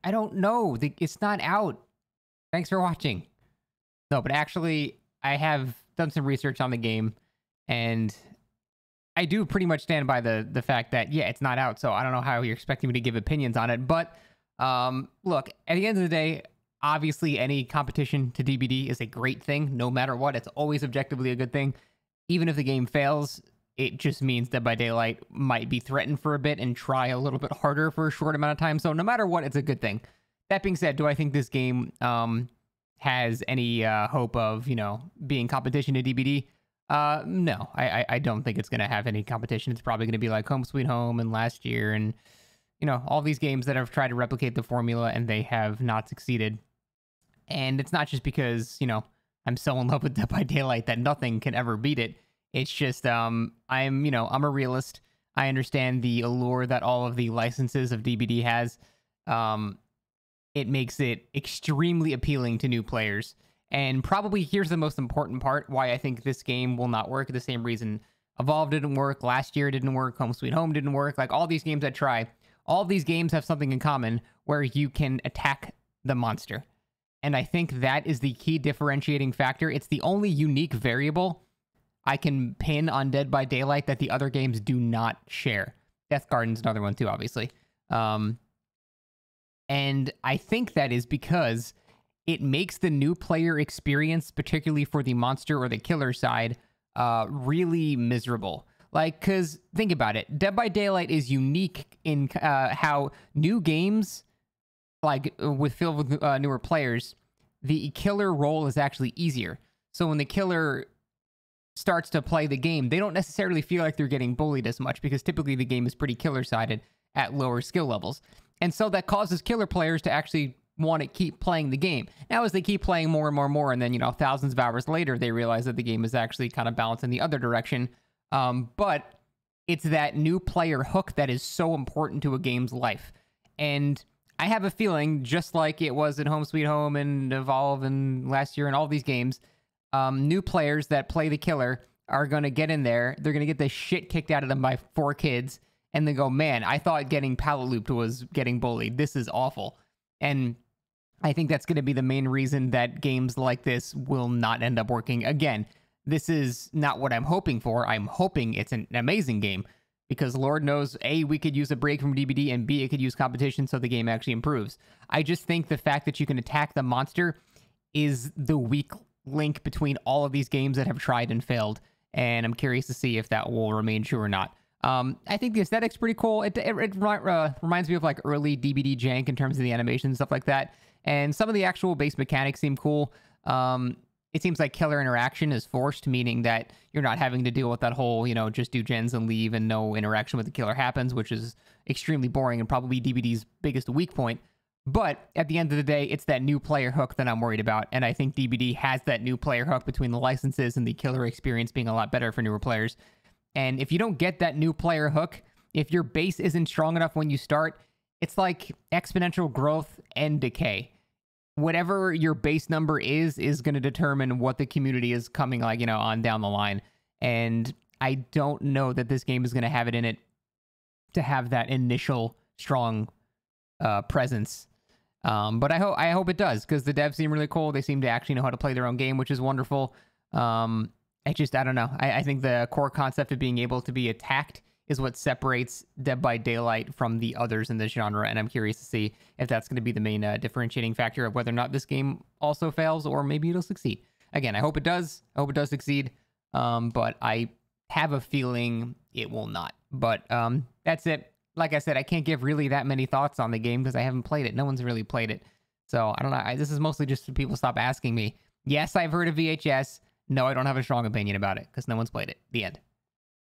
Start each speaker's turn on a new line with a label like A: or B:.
A: I don't know. It's not out. Thanks for watching. No, but actually, I have done some research on the game, and I do pretty much stand by the fact that, yeah, it's not out. So I don't know how you're expecting me to give opinions on it. But look, at the end of the day, obviously, any competition to DBD is a great thing. No matter what, it's always objectively a good thing. Even if the game fails, it just means Dead by Daylight might be threatened for a bit and try a little bit harder for a short amount of time. So no matter what, it's a good thing. That being said, do I think this game has any hope of, being competition to DBD? No, I don't think it's going to have any competition. It's probably going to be like Home Sweet Home and last year and, all these games that have tried to replicate the formula and they have not succeeded. And it's not just because, I'm so in love with Dead by Daylight that nothing can ever beat it. It's just, I'm a realist. I understand the allure that all of the licenses of DBD has. It makes it extremely appealing to new players. And probably here's the most important part why I think this game will not work. The same reason Evolve didn't work, last year didn't work, Home Sweet Home didn't work. Like all these games I try, all of these games have something in common where you can attack the monster. And I think that is the key differentiating factor. It's the only unique variable I can pin on Dead by Daylight that the other games do not share. Death Garden's another one too, obviously. And I think that is because it makes the new player experience, particularly for the monster or the killer side, really miserable. Like, because think about it. Dead by Daylight is unique in how new games, like filled with newer players, the killer role is actually easier. So when the killer starts to play the game, they don't necessarily feel like they're getting bullied as much because typically the game is pretty killer-sided at lower skill levels. And so that causes killer players to actually want to keep playing the game. Now, as they keep playing more and more and more, and then, thousands of hours later, they realize that the game is actually kind of balanced in the other direction. But it's that new player hook that is so important to a game's life. And I have a feeling, just like it was in Home Sweet Home and Evolve and last year and all these games, new players that play the killer are going to get in there. They're going to get the shit kicked out of them by 4 kids. And they go, man, I thought getting pallet looped was getting bullied. This is awful. And I think that's going to be the main reason that games like this will not end up working. Again, this is not what I'm hoping for. I'm hoping it's an amazing game because Lord knows, A, we could use a break from DBD, and B, it could use competition so the game actually improves. I just think the fact that you can attack the monster is the weak link between all of these games that have tried and failed. And I'm curious to see if that will remain true or not. I think the aesthetic's pretty cool. It reminds me of like early DBD jank in terms of the animation and stuff like that. And some of the actual base mechanics seem cool. It seems like killer interaction is forced, meaning that you're not having to deal with that whole, just do gens and leave and no interaction with the killer happens, which is extremely boring and probably DBD's biggest weak point. But at the end of the day, it's that new player hook that I'm worried about. And I think DBD has that new player hook between the licenses and the killer experience being a lot better for newer players. And if you don't get that new player hook, if your base isn't strong enough when you start, it's like exponential growth and decay. Whatever your base number is going to determine what the community is coming on down the line. And I don't know that this game is going to have it in it to have that initial strong presence. But I hope it does, because the devs seem really cool. They seem to actually know how to play their own game, which is wonderful. I don't know. I think the core concept of being able to be attacked is what separates Dead by Daylight from the others in this genre, and I'm curious to see if that's going to be the main differentiating factor of whether or not this game also fails, or maybe it'll succeed. Again, I hope it does. I hope it does succeed, but I have a feeling it will not. But that's it. Like I said, I can't give really that many thoughts on the game because I haven't played it. No one's really played it. So I don't know. This is mostly just so people stop asking me. Yes, I've heard of VHS. No, I don't have a strong opinion about it because no one's played it. The end.